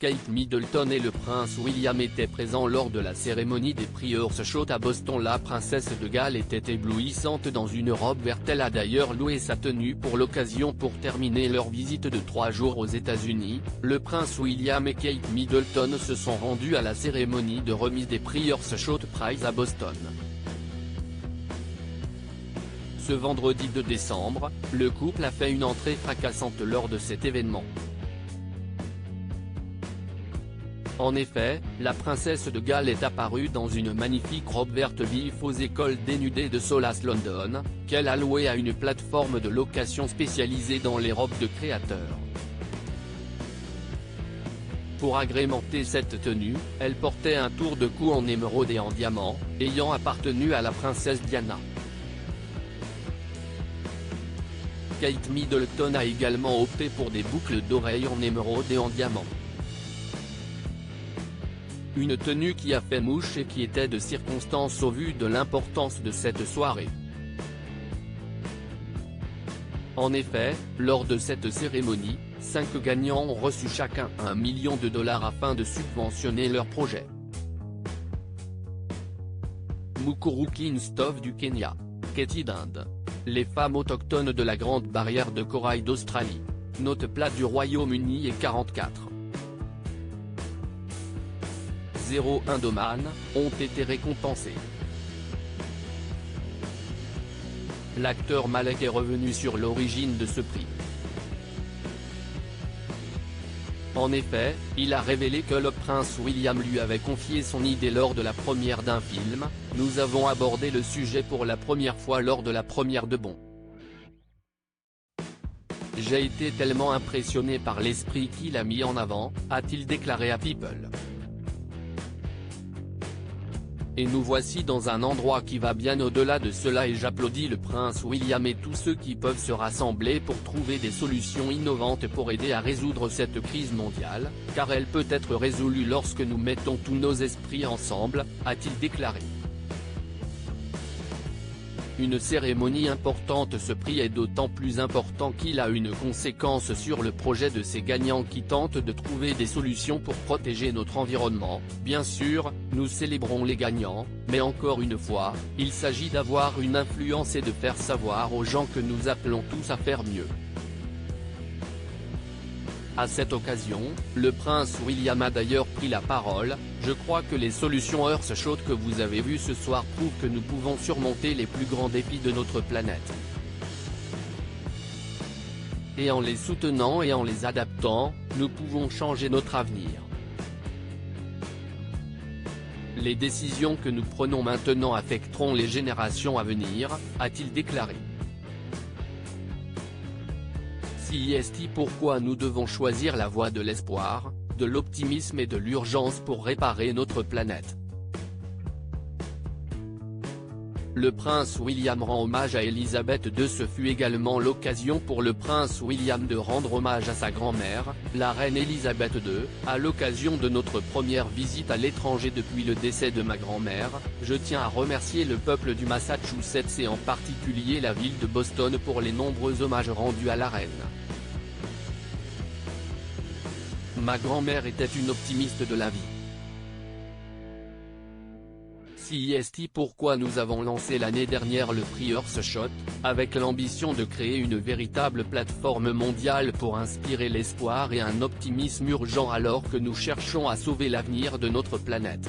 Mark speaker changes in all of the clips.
Speaker 1: Kate Middleton et le prince William étaient présents lors de la cérémonie des Prix Shots à Boston. La princesse de Galles était éblouissante dans une robe verte. Elle a d'ailleurs loué sa tenue pour l'occasion. Pour terminer leur visite de 3 jours aux États-Unis, le prince William et Kate Middleton se sont rendus à la cérémonie de remise des Prix Shots Prize à Boston. Ce vendredi 2 décembre, le couple a fait une entrée fracassante lors de cet événement. En effet, la princesse de Galles est apparue dans une magnifique robe verte vif aux écoles dénudées de Solas London, qu'elle a louée à une plateforme de location spécialisée dans les robes de créateurs. Pour agrémenter cette tenue, elle portait un tour de cou en émeraude et en diamant, ayant appartenu à la princesse Diana. Kate Middleton a également opté pour des boucles d'oreilles en émeraude et en diamant. Une tenue qui a fait mouche et qui était de circonstance au vu de l'importance de cette soirée. En effet, lors de cette cérémonie, 5 gagnants ont reçu chacun $1 million afin de subventionner leur projet. Mukuru Kinstov du Kenya, Katie d'Inde. Les femmes autochtones de la Grande Barrière de Corail d'Australie. Note plate du Royaume-Uni et 44. 01 d'Oman, ont été récompensés. L'acteur Malek est revenu sur l'origine de ce prix. En effet, il a révélé que le prince William lui avait confié son idée lors de la première d'un film. Nous avons abordé le sujet pour la première fois lors de la première de Bon. J'ai été tellement impressionné par l'esprit qu'il a mis en avant, a-t-il déclaré à People. Et nous voici dans un endroit qui va bien au-delà de cela et j'applaudis le prince William et tous ceux qui peuvent se rassembler pour trouver des solutions innovantes pour aider à résoudre cette crise mondiale, car elle peut être résolue lorsque nous mettons tous nos esprits ensemble, a-t-il déclaré. Une cérémonie importante. Ce prix est d'autant plus important qu'il a une conséquence sur le projet de ces gagnants qui tentent de trouver des solutions pour protéger notre environnement. Bien sûr, nous célébrons les gagnants, mais encore une fois, il s'agit d'avoir une influence et de faire savoir aux gens que nous appelons tous à faire mieux. À cette occasion, le prince William a d'ailleurs pris la parole. Je crois que les solutions Earthshot que vous avez vues ce soir prouvent que nous pouvons surmonter les plus grands défis de notre planète. Et en les soutenant et en les adaptant, nous pouvons changer notre avenir. Les décisions que nous prenons maintenant affecteront les générations à venir, a-t-il déclaré. CIST. Pourquoi nous devons choisir la voie de l'espoir, de l'optimisme et de l'urgence pour réparer notre planète. Le prince William rend hommage à Elisabeth II. Ce fut également l'occasion pour le prince William de rendre hommage à sa grand-mère, la reine Elisabeth II. À l'occasion de notre première visite à l'étranger depuis le décès de ma grand-mère, je tiens à remercier le peuple du Massachusetts et en particulier la ville de Boston pour les nombreux hommages rendus à la reine. Ma grand-mère était une optimiste de la vie. CIST. Pourquoi nous avons lancé l'année dernière le prix Earthshot, avec l'ambition de créer une véritable plateforme mondiale pour inspirer l'espoir et un optimisme urgent alors que nous cherchons à sauver l'avenir de notre planète.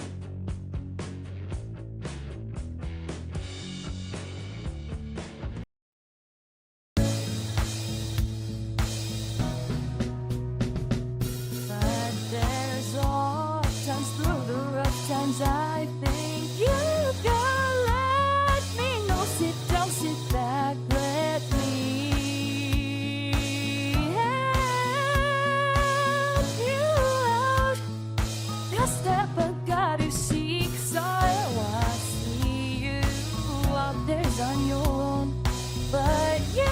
Speaker 2: I think you can let me know. Sit down, sit back, let me help you out. The step I gotta seek, so I see you out there's on your own, but you